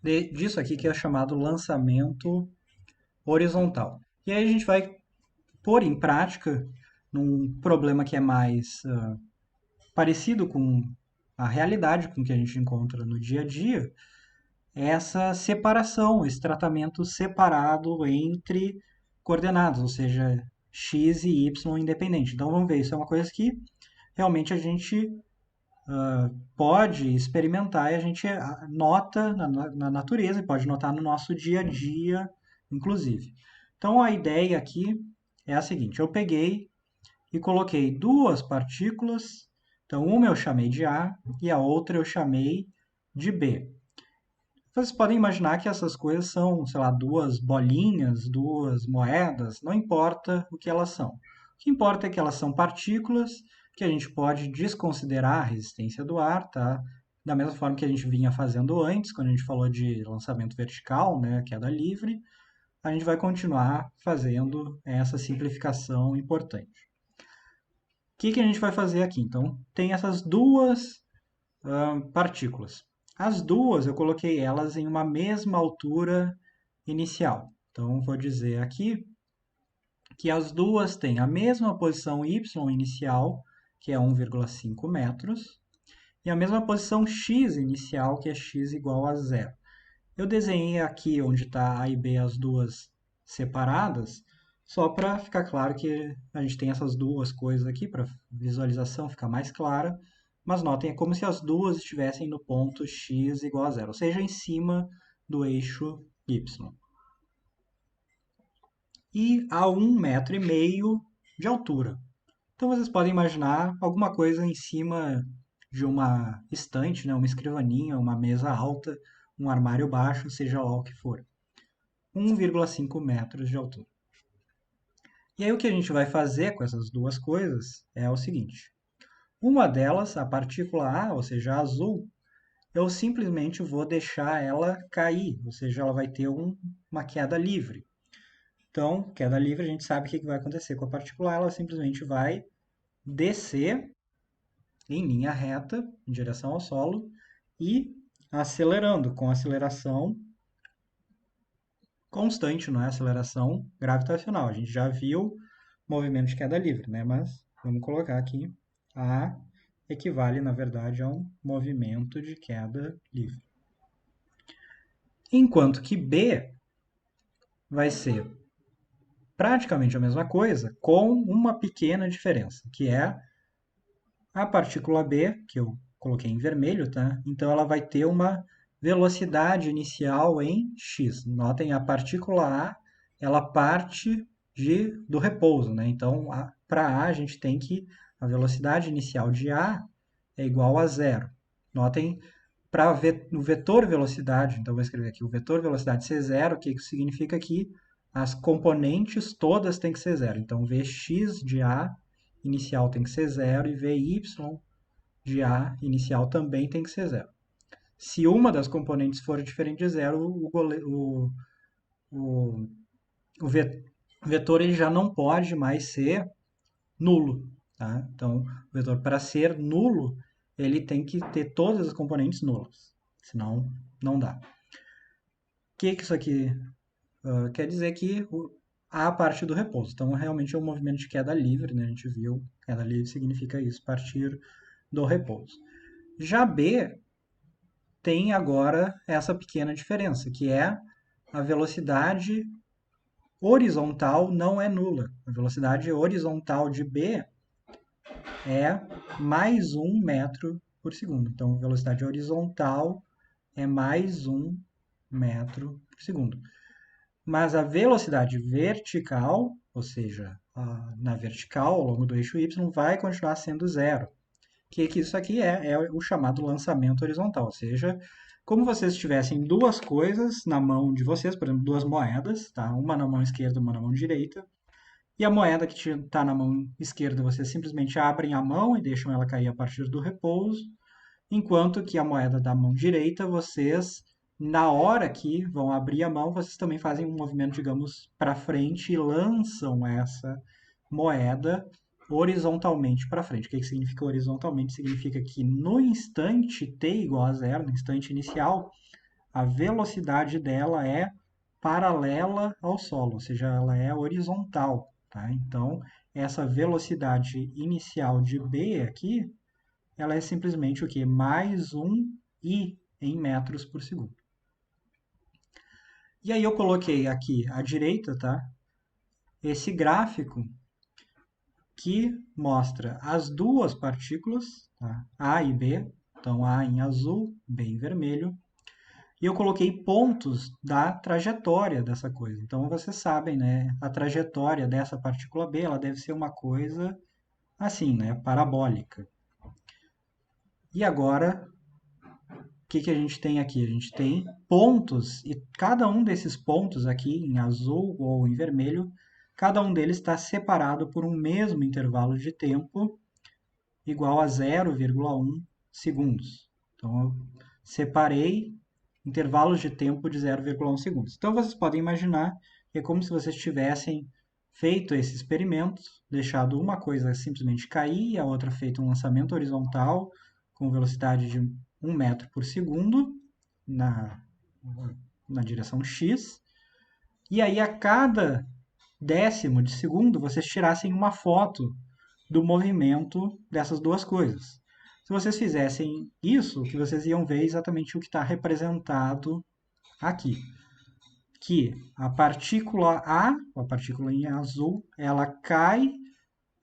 disso aqui que é chamado lançamento horizontal. E aí a gente vai pôr em prática num problema que é mais parecido com a realidade com que a gente encontra no dia a dia, essa separação, esse tratamento separado entre coordenadas, ou seja, x e y independente. Então vamos ver, isso é uma coisa que realmente a gente pode experimentar e a gente nota na natureza e pode notar no nosso dia a dia, inclusive. Então a ideia aqui é a seguinte: eu peguei e coloquei duas partículas, então uma eu chamei de A e a outra eu chamei de B. Vocês podem imaginar que essas coisas são, sei lá, duas bolinhas, duas moedas, não importa o que elas são. O que importa é que elas são partículas que a gente pode desconsiderar a resistência do ar, tá? Da mesma forma que a gente vinha fazendo antes, quando a gente falou de lançamento vertical, né, queda livre, a gente vai continuar fazendo essa simplificação importante. O que a gente vai fazer aqui? Então, tem essas duas partículas. As duas eu coloquei elas em uma mesma altura inicial. Então, vou dizer aqui que as duas têm a mesma posição y inicial, que é 1,5 metros, e a mesma posição x inicial, que é x igual a zero. Eu desenhei aqui onde está A e B as duas separadas, só para ficar claro que a gente tem essas duas coisas aqui, para visualização ficar mais clara. Mas notem, é como se as duas estivessem no ponto x igual a zero, ou seja, em cima do eixo y. E a 1,5 m de altura. Então vocês podem imaginar alguma coisa em cima de uma estante, né, uma escrivaninha, uma mesa alta, um armário baixo, seja lá o que for. 1,5 metros de altura. E aí o que a gente vai fazer com essas duas coisas é o seguinte. Uma delas, a partícula A, ou seja, a azul, eu simplesmente vou deixar ela cair, ou seja, ela vai ter uma queda livre. Então, queda livre, a gente sabe o que vai acontecer com a partícula A, ela simplesmente vai descer em linha reta, em direção ao solo, e acelerando, com aceleração constante, não é aceleração gravitacional. A gente já viu movimento de queda livre, né? Mas vamos colocar aqui A equivale, na verdade, a um movimento de queda livre. Enquanto que B vai ser praticamente a mesma coisa, com uma pequena diferença, que é a partícula B, que eu coloquei em vermelho, tá? Então ela vai ter uma velocidade inicial em x. Notem, a partícula A, ela parte do repouso, né? Então, para A, a gente tem que a velocidade inicial de A é igual a zero. Notem, para o vetor velocidade, então vou escrever aqui o vetor velocidade ser zero, o que isso significa que as componentes todas têm que ser zero. Então, Vx de A inicial tem que ser zero e Vy de A inicial também tem que ser zero. Se uma das componentes for diferente de zero, o, o vetor ele já não pode mais ser nulo. Tá? Então, o vetor, para ser nulo, ele tem que ter todas as componentes nulas. Senão, não dá. O que isso aqui quer dizer? Que a parte do repouso. Então, realmente é um movimento de queda livre. Né? A gente viu, queda livre significa isso, partir do repouso. Já B tem agora essa pequena diferença, que é a velocidade horizontal não é nula. A velocidade horizontal de B é mais 1 metro por segundo. Então, a velocidade horizontal é mais 1 metro por segundo. Mas a velocidade vertical, ou seja, na vertical, ao longo do eixo y, vai continuar sendo zero. Que isso aqui é o chamado lançamento horizontal, ou seja, como vocês tivessem duas coisas na mão de vocês, por exemplo, duas moedas, tá? Uma na mão esquerda, uma na mão direita, e a moeda que está na mão esquerda, vocês simplesmente abrem a mão e deixam ela cair a partir do repouso, enquanto que a moeda da mão direita, vocês, na hora que vão abrir a mão, vocês também fazem um movimento, digamos, para frente e lançam essa moeda horizontalmente para frente. O que significa horizontalmente? Significa que no instante t igual a zero, no instante inicial, a velocidade dela é paralela ao solo, ou seja, ela é horizontal, tá? Então, essa velocidade inicial de B aqui, ela é simplesmente o quê? Mais um I em metros por segundo. E aí eu coloquei aqui à direita, tá? Esse gráfico que mostra as duas partículas, tá? A e B, então A em azul, B em vermelho, e eu coloquei pontos da trajetória dessa coisa. Então vocês sabem, né? A trajetória dessa partícula B, ela deve ser uma coisa assim, né? Parabólica. E agora, o que que a gente tem aqui? A gente tem pontos, e cada um desses pontos aqui, em azul ou em vermelho, cada um deles está separado por um mesmo intervalo de tempo igual a 0,1 segundos. Então, eu separei intervalos de tempo de 0,1 segundos. Então, vocês podem imaginar que é como se vocês tivessem feito esse experimento, deixado uma coisa simplesmente cair, a outra feito um lançamento horizontal com velocidade de 1 metro por segundo na, na direção x, e aí a cada décimo de segundo vocês tirassem uma foto do movimento dessas duas coisas. Se vocês fizessem isso, o que vocês iam ver é exatamente o que está representado aqui. Que a partícula a partícula em azul, ela cai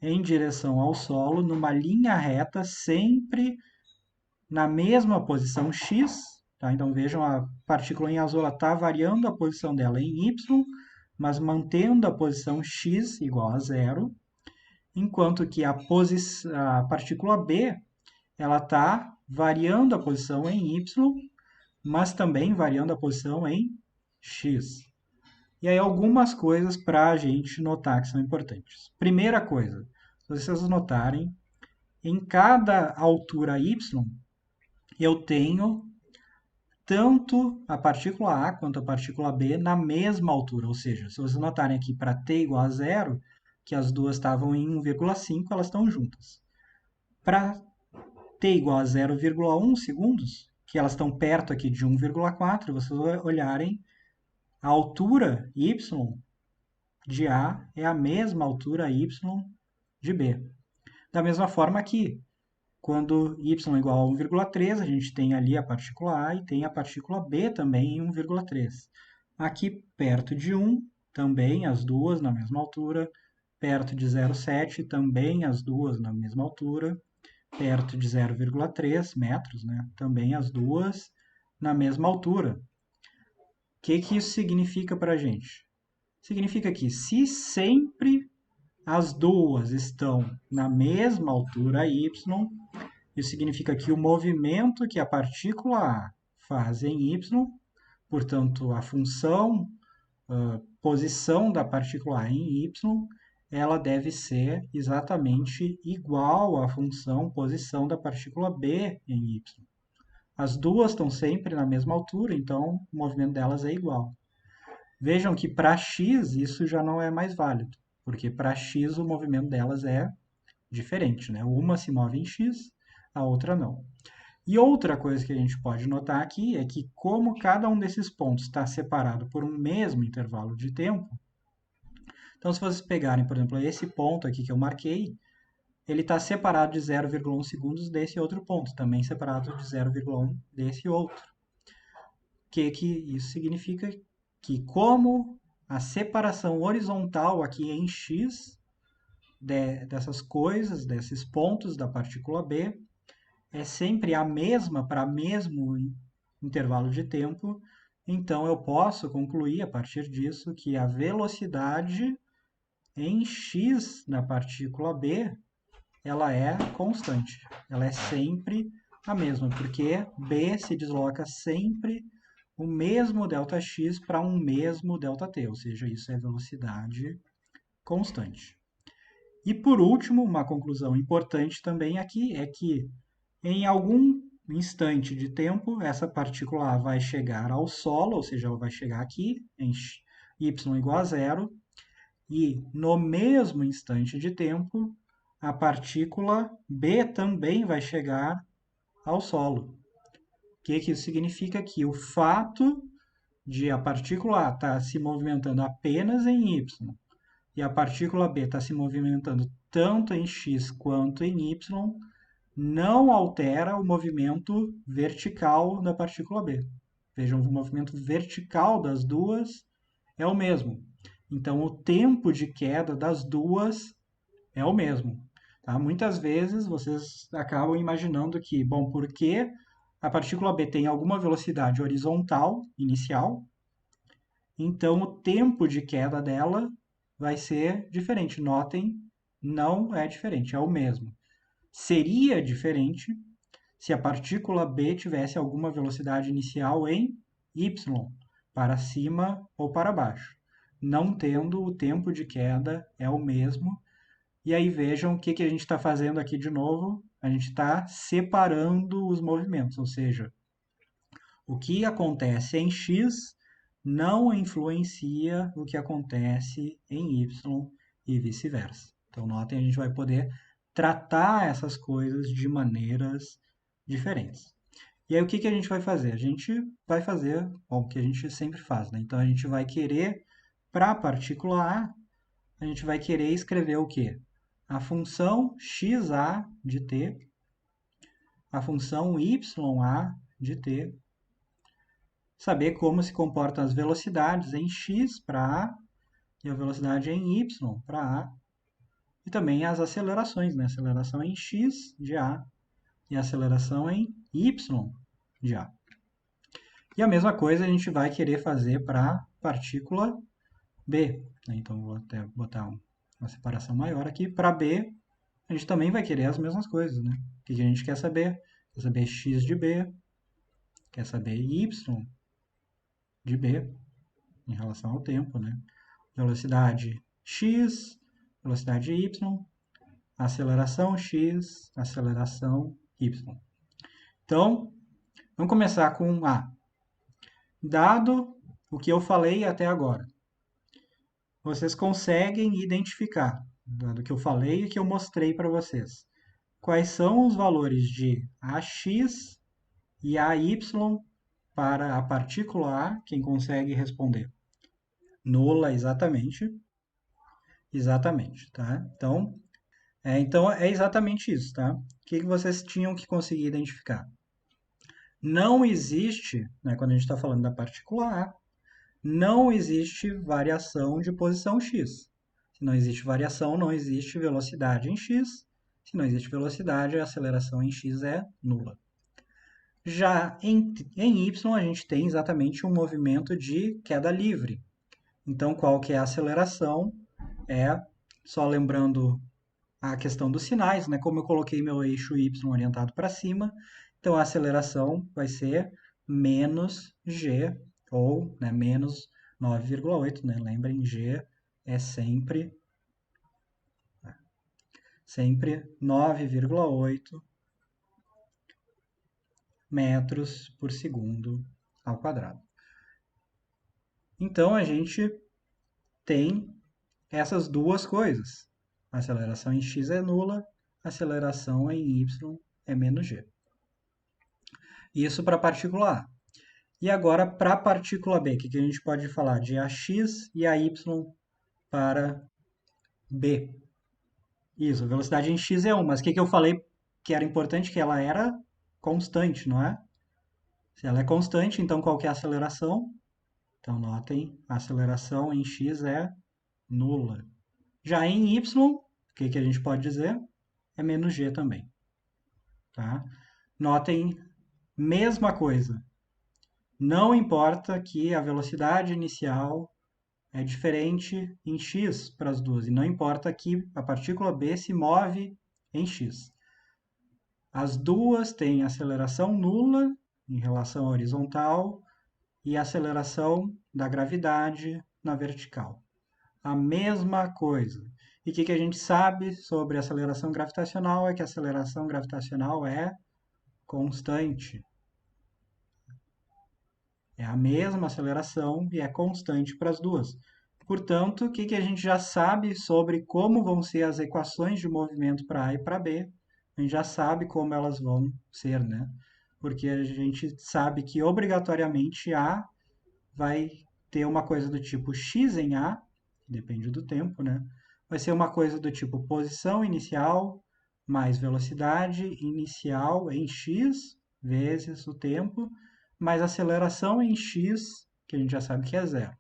em direção ao solo numa linha reta, sempre na mesma posição x. Tá? Então vejam, a partícula em azul está variando a posição dela em y, mas mantendo a posição x igual a zero, enquanto que a partícula B ela está variando a posição em y, mas também variando a posição em x. E aí algumas coisas para a gente notar que são importantes. Primeira coisa, se vocês notarem, em cada altura y, eu tenho tanto a partícula A quanto a partícula B na mesma altura. Ou seja, se vocês notarem aqui para t igual a zero, que as duas estavam em 1,5, elas estão juntas. Para t igual a 0,1 segundos, que elas estão perto aqui de 1,4, vocês olharem, a altura y de A é a mesma altura y de B. Da mesma forma aqui, quando y é igual a 1,3, a gente tem ali a partícula A e tem a partícula B também em 1,3. Aqui, perto de 1, também as duas na mesma altura. Perto de 0,7, também as duas na mesma altura. Perto de 0,3 metros, né? Também as duas na mesma altura. O que isso significa para a gente? Significa que se sempre as duas estão na mesma altura y, isso significa que o movimento que a partícula A faz em y, portanto, a função, posição da partícula A em y, ela deve ser exatamente igual à função posição da partícula B em y. As duas estão sempre na mesma altura, então o movimento delas é igual. Vejam que para x isso já não é mais válido, porque para x o movimento delas é diferente, né? Uma se move em x, a outra não. E outra coisa que a gente pode notar aqui é que como cada um desses pontos está separado por um mesmo intervalo de tempo, então se vocês pegarem, por exemplo, esse ponto aqui que eu marquei, ele está separado de 0,1 segundos desse outro ponto, também separado de 0,1 desse outro. O que isso significa? Que como a separação horizontal aqui em x dessas coisas, desses pontos da partícula B, é sempre a mesma para mesmo intervalo de tempo, então eu posso concluir a partir disso que a velocidade em x da partícula B, ela é constante, ela é sempre a mesma, porque B se desloca sempre o mesmo ΔX para um mesmo ΔT, ou seja, isso é velocidade constante. E por último, uma conclusão importante também aqui é que em algum instante de tempo, essa partícula A vai chegar ao solo, ou seja, ela vai chegar aqui em y igual a zero, e no mesmo instante de tempo, a partícula B também vai chegar ao solo. que isso significa? Que o fato de a partícula A estar se movimentando apenas em y e a partícula B estar se movimentando tanto em x quanto em y não altera o movimento vertical da partícula B. Vejam, o movimento vertical das duas é o mesmo. Então, o tempo de queda das duas é o mesmo. Tá? Muitas vezes vocês acabam imaginando que, bom, porque a partícula B tem alguma velocidade horizontal inicial, então o tempo de queda dela vai ser diferente. Notem, não é diferente, é o mesmo. Seria diferente se a partícula B tivesse alguma velocidade inicial em y, para cima ou para baixo. Não tendo, o tempo de queda é o mesmo. E aí vejam o que a gente está fazendo aqui de novo. A gente está separando os movimentos, ou seja, o que acontece em x não influencia o que acontece em y e vice-versa. Então, notem, a gente vai poder tratar essas coisas de maneiras diferentes. E aí, o que a gente vai fazer? A gente vai fazer bom, o que a gente sempre faz, né? Então, a gente vai querer, para a partícula A, a gente vai querer escrever o quê? A função xa de t, a função ya de t, saber como se comportam as velocidades em x para A e a velocidade em y para A, e também as acelerações, né? Aceleração em x de A e aceleração em y de A. E a mesma coisa a gente vai querer fazer para a partícula B. Né? Então, vou até botar uma separação maior aqui. Para B, a gente também vai querer as mesmas coisas. Né? O que a gente quer saber? Quer saber x de B, quer saber y de B em relação ao tempo. Né? Velocidade x, velocidade y, aceleração x, aceleração y. Então, vamos começar com A. Dado o que eu falei até agora, vocês conseguem identificar, dado o que eu falei e que eu mostrei para vocês, quais são os valores de AX e AY para a partícula A? Quem consegue responder? Nula, exatamente. Exatamente, tá? Então é exatamente isso, tá? O que vocês tinham que conseguir identificar? Não existe, né, quando a gente está falando da partícula A, não existe variação de posição x. Se não existe variação, não existe velocidade em x. Se não existe velocidade, a aceleração em x é nula. Já em y, a gente tem exatamente um movimento de queda livre. Então, qual que é a aceleração? É, só lembrando a questão dos sinais, né? Como eu coloquei meu eixo y orientado para cima, então a aceleração vai ser menos g, ou né, menos 9,8, né? Lembrem, g é sempre 9,8 metros por segundo ao quadrado. Então, a gente tem essas duas coisas. A aceleração em x é nula, a aceleração em y é menos g. Isso para a partícula A. E agora, para a partícula B, o que a gente pode falar? De AX e AY para B. Isso, a velocidade em x é 1, mas o que eu falei que era importante? Que ela era constante, não é? Se ela é constante, então qual que é a aceleração? Então, notem, a aceleração em x é nula. Já em y, o que a gente pode dizer? É menos g também. Tá? Notem, mesma coisa. Não importa que a velocidade inicial é diferente em x para as duas, e não importa que a partícula B se move em x. As duas têm aceleração nula em relação à horizontal e aceleração da gravidade na vertical. A mesma coisa. E o que a gente sabe sobre a aceleração gravitacional é que a aceleração gravitacional é constante. É a mesma aceleração e é constante para as duas. Portanto, o que a gente já sabe sobre como vão ser as equações de movimento para A e para B? A gente já sabe como elas vão ser, né? porque a gente sabe que obrigatoriamente A vai ter uma coisa do tipo x em A, depende do tempo, né? Vai ser uma coisa do tipo posição inicial mais velocidade inicial em x vezes o tempo, mais aceleração em x, que a gente já sabe que é zero.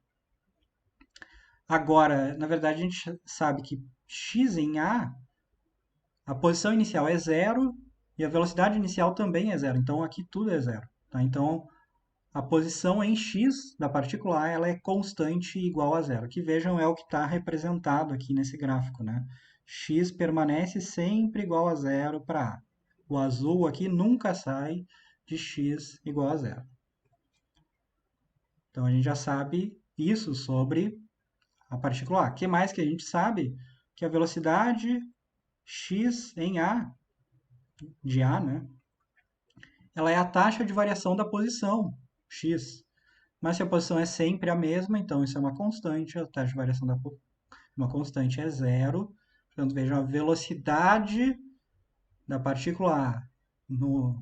Agora, na verdade, a gente sabe que x em a posição inicial é zero e a velocidade inicial também é zero. Então, aqui tudo é zero. Tá? Então, a posição em x da partícula A ela é constante e igual a zero. Que vejam é o que está representado aqui nesse gráfico. Né? X permanece sempre igual a zero para A. O azul aqui nunca sai de x igual a zero. Então, a gente já sabe isso sobre a partícula A. O que mais que a gente sabe? Que a velocidade x em A, de A, né? Ela é a taxa de variação da posição, x. Mas se a posição é sempre a mesma, então isso é uma constante, a taxa de variação da uma constante é zero. Portanto, vejam, a velocidade da partícula A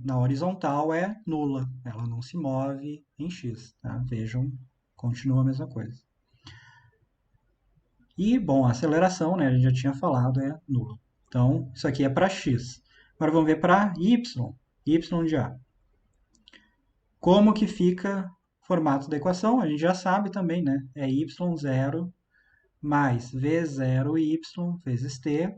na horizontal é nula, ela não se move em x. Tá? Vejam, continua a mesma coisa. E, bom, a aceleração, né, a gente já tinha falado, é nula. Então, isso aqui é para x. Agora vamos ver para y, y de A. Como que fica o formato da equação? A gente já sabe também, né? É y0 mais v0y vezes t,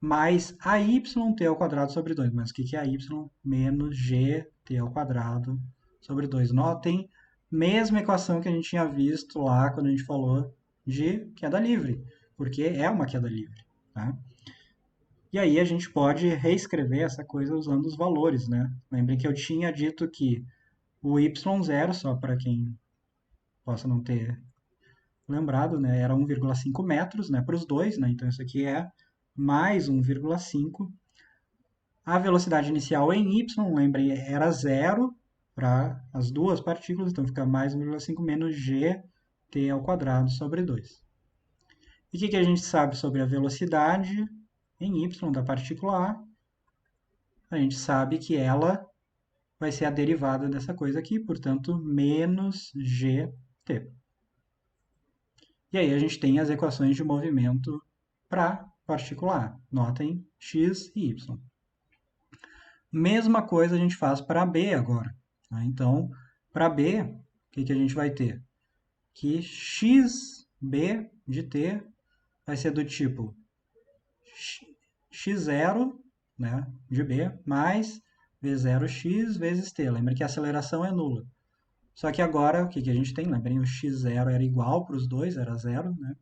mais AYT ao quadrado sobre 2. Mas o que é AY? Menos GT ao quadrado sobre 2. Notem, mesma equação que a gente tinha visto lá quando a gente falou de queda livre, porque é uma queda livre. Tá? E aí a gente pode reescrever essa coisa usando os valores. Né? Lembrem que eu tinha dito que o y0, só para quem possa não ter lembrado, né, era 1,5 metros, né, para os dois, né, então isso aqui é mais 1,5. A velocidade inicial em y, lembrem, era zero para as duas partículas, então fica mais 1,5 menos gt ao quadrado sobre 2. E o que a gente sabe sobre a velocidade em y da partícula A? A gente sabe que ela vai ser a derivada dessa coisa aqui, portanto, menos gt. E aí a gente tem as equações de movimento para partícula A. Notem x e y. Mesma coisa a gente faz para B agora. Tá? Então, para B, o que a gente vai ter? Que xb de t vai ser do tipo x0, né, de B, mais v0x vezes t. Lembra que a aceleração é nula. Só que agora, o que a gente tem? Lembrem, o x0 era igual para os dois, era zero, né?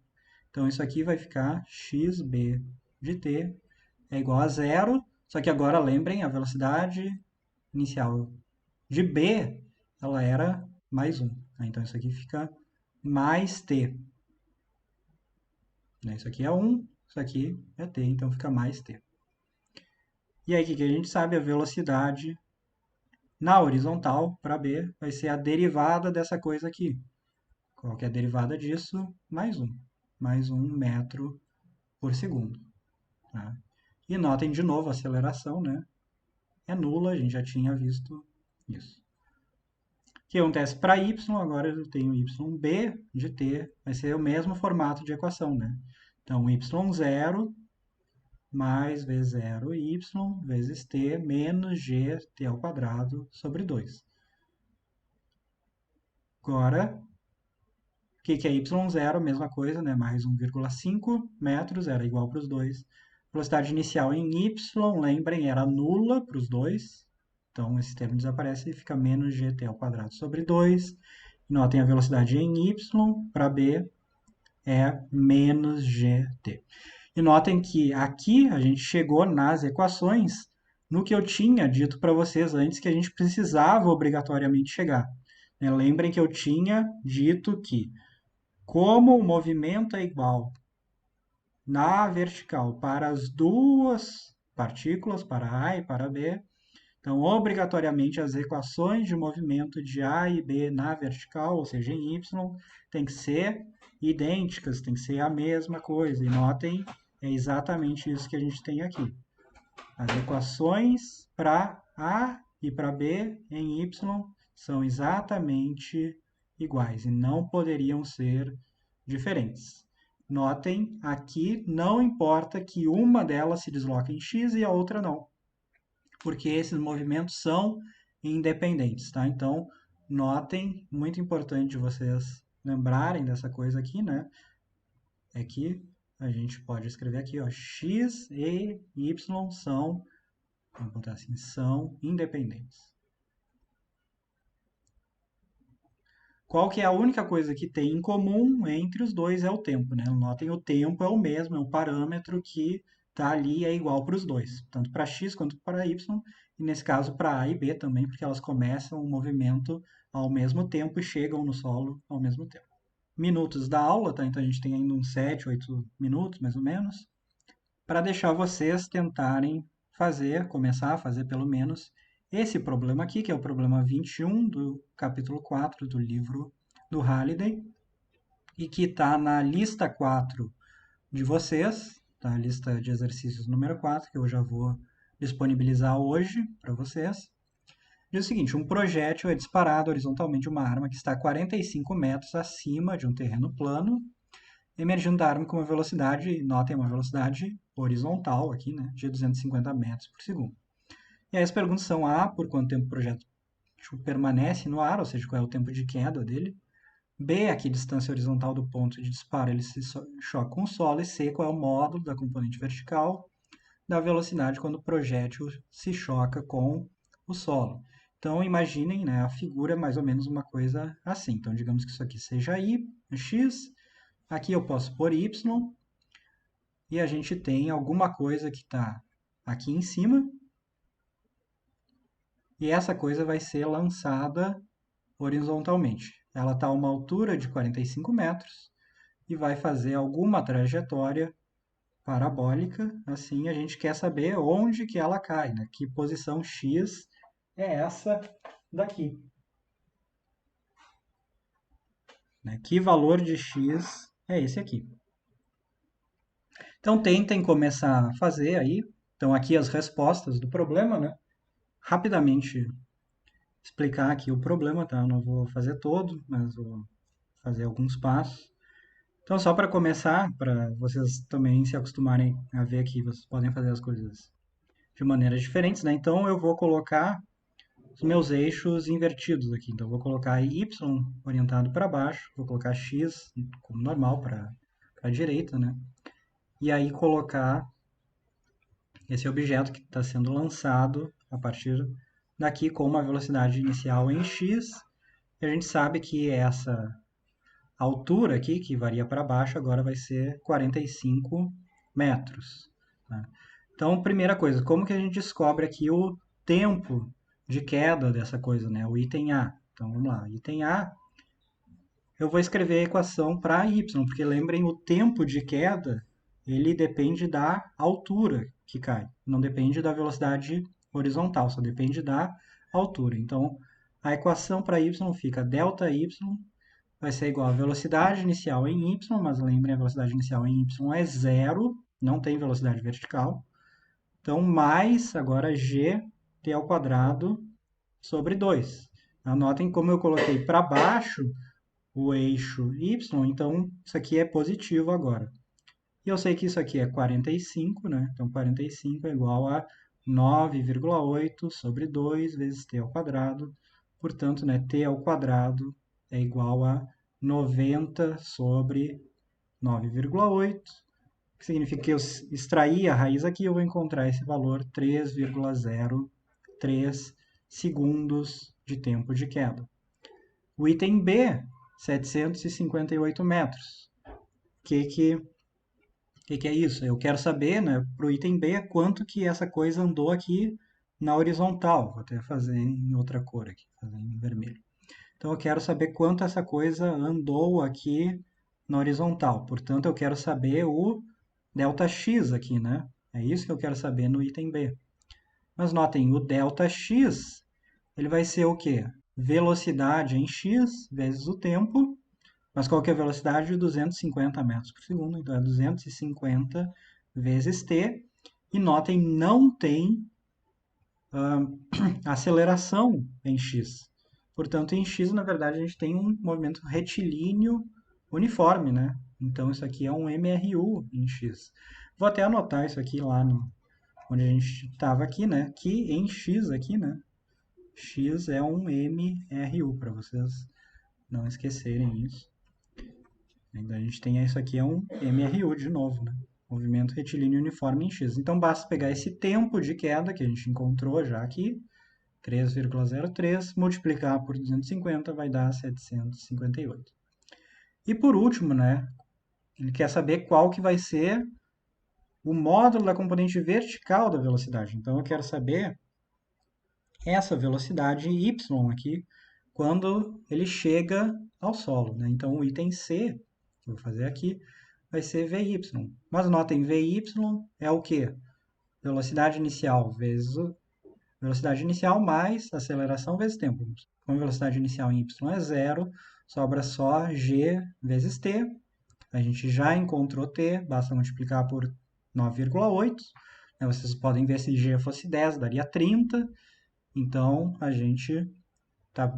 Então, isso aqui vai ficar xb de t é igual a zero, só que agora, lembrem, a velocidade inicial de B, ela era mais 1. Né? Então, isso aqui fica mais t. Né? Isso aqui é 1, isso aqui é t, então fica mais t. E aí, o que a gente sabe? A velocidade na horizontal, para B, vai ser a derivada dessa coisa aqui. Qual que é a derivada disso? Mais 1. Mais 1 metro por segundo. Tá? E notem de novo a aceleração, né? É nula, a gente já tinha visto isso. O que acontece para y? Agora eu tenho yb de t, vai ser o mesmo formato de equação, né? Então, y0 mais v0y vezes t menos gt ao quadrado sobre 2. Agora, o que é y0? Mesma coisa, né? Mais 1,5 metros, era igual para os dois. Velocidade inicial em y, lembrem, era nula para os dois. Então, esse termo desaparece e fica menos gt ao quadrado sobre 2. Notem a velocidade em y, para b, é menos gt. E notem que aqui a gente chegou nas equações no que eu tinha dito para vocês antes que a gente precisava obrigatoriamente chegar. Lembrem que eu tinha dito que, como o movimento é igual na vertical para as duas partículas, para A e para B, então, obrigatoriamente, as equações de movimento de A e B na vertical, ou seja, em Y, tem que ser idênticas, tem que ser a mesma coisa. E notem, é exatamente isso que a gente tem aqui. As equações para A e para B em Y são exatamente iguais e não poderiam ser diferentes. Notem, aqui não importa que uma delas se desloque em x e a outra não, porque esses movimentos são independentes, tá? Então, notem, muito importante vocês lembrarem dessa coisa aqui, né? É que a gente pode escrever aqui, ó, x e y são, vamos botar assim, são independentes. Qual que é a única coisa que tem em comum entre os dois é o tempo, né? Notem, o tempo é o mesmo, é um parâmetro que está ali, é igual para os dois, tanto para x quanto para y, e nesse caso para A e B também, porque elas começam o movimento ao mesmo tempo e chegam no solo ao mesmo tempo. Minutos da aula, tá? Então a gente tem ainda uns 7, 8 minutos, mais ou menos, para deixar vocês tentarem fazer, começar a fazer pelo menos esse problema aqui, que é o problema 21 do capítulo 4 do livro do Halliday, e que está na lista 4 de vocês, tá? A lista de exercícios número 4, que eu já vou disponibilizar hoje para vocês. Diz o seguinte, um projétil é disparado horizontalmente de uma arma que está a 45 metros acima de um terreno plano, emergindo da arma com uma velocidade, notem uma velocidade horizontal aqui, né, de 250 metros por segundo. E aí as perguntas são A, por quanto tempo o projétil permanece no ar, ou seja, qual é o tempo de queda dele. B, a que distância horizontal do ponto de disparo ele se choca com o solo. E C, qual é o módulo da componente vertical da velocidade quando o projétil se choca com o solo. Então, imaginem, né, a figura é mais ou menos uma coisa assim. Então, digamos que isso aqui seja x, aqui eu posso pôr y, e a gente tem alguma coisa que está aqui em cima, e essa coisa vai ser lançada horizontalmente. Ela está a uma altura de 45 metros e vai fazer alguma trajetória parabólica. Assim, a gente quer saber onde que ela cai, né? Que posição x é essa daqui. Né? Que valor de x é esse aqui. Então, tentem começar a fazer aí. Então, aqui as respostas do problema, né? Rapidamente explicar aqui o problema, tá? Eu não vou fazer todo, mas vou fazer alguns passos. Então, só para começar, para vocês também se acostumarem a ver que vocês podem fazer as coisas de maneiras diferentes, né? Então, eu vou colocar os meus eixos invertidos aqui. Então, eu vou colocar y orientado para baixo, vou colocar x como normal para a direita, né? E aí colocar esse objeto que está sendo lançado a partir daqui com uma velocidade inicial em x. E a gente sabe que essa altura aqui, que varia para baixo, agora vai ser 45 metros. Tá? Então, primeira coisa, como que a gente descobre aqui o tempo de queda dessa coisa, né? O item A. Então, vamos lá. Item A, eu vou escrever a equação para y, porque lembrem, o tempo de queda, ele depende da altura que cai. Não depende da velocidade horizontal, só depende da altura. Então, a equação para y fica ΔY vai ser igual a velocidade inicial em y, mas lembrem, a velocidade inicial em y é zero, não tem velocidade vertical. Então, mais agora gt ao quadrado sobre 2. Anotem como eu coloquei para baixo o eixo y, então isso aqui é positivo agora. E eu sei que isso aqui é 45, né? Então, 45 é igual a 9,8 sobre 2 vezes t ao quadrado. Portanto, né, t ao quadrado é igual a 90 sobre 9,8, que significa que eu extrair a raiz aqui, eu vou encontrar esse valor 3,03 segundos de tempo de queda. O item B, 758 metros. O que é isso? Eu quero saber, né, para o item B, quanto que essa coisa andou aqui na horizontal. Vou até fazer em outra cor aqui, fazer em vermelho. Então, eu quero saber quanto essa coisa andou aqui na horizontal. Portanto, eu quero saber o ΔX aqui, né? É isso que eu quero saber no item B. Mas notem, o ΔX, ele vai ser o quê? Velocidade em x vezes o tempo. Mas qual que é a velocidade? 250 metros por segundo. Então, é 250 vezes t. E notem, não tem a aceleração em x. Portanto, em x, na verdade, a gente tem um movimento retilíneo uniforme, né? Então, isso aqui é um MRU em x. Vou até anotar isso aqui lá no, onde a gente estava aqui, né? Que em x aqui, né? X é um MRU, para vocês não esquecerem isso. Ainda a gente tem isso aqui, é um MRU de novo, né? Movimento retilíneo uniforme em x. Então, basta pegar esse tempo de queda que a gente encontrou já aqui, 3,03, multiplicar por 250 vai dar 758. E por último, né, ele quer saber qual que vai ser o módulo da componente vertical da velocidade. Então eu quero saber essa velocidade y aqui quando ele chega ao solo, né? Então o item C, que eu vou fazer aqui, vai ser Vy. Mas notem, Vy é o quê? Velocidade inicial vezes velocidade inicial mais aceleração vezes tempo. Como a velocidade inicial em y é zero, sobra só g vezes t. A gente já encontrou t, basta multiplicar por 9,8. Vocês podem ver se g fosse 10, daria 30. Então, a gente está,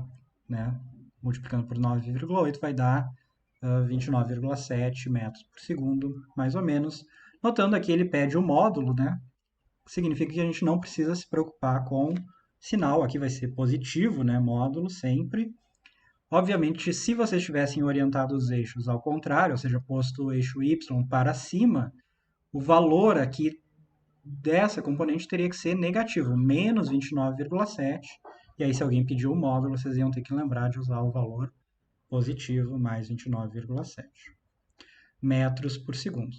né, multiplicando por 9,8 vai dar 29,7 metros por segundo, mais ou menos. Notando aqui, ele pede o módulo, né? Significa que a gente não precisa se preocupar com sinal. Aqui vai ser positivo, né? Módulo sempre. Obviamente, se vocês tivessem orientado os eixos ao contrário, ou seja, posto o eixo y para cima, o valor aqui dessa componente teria que ser negativo, menos 29,7. E aí, se alguém pediu o módulo, vocês iam ter que lembrar de usar o valor positivo, mais 29,7 metros por segundo.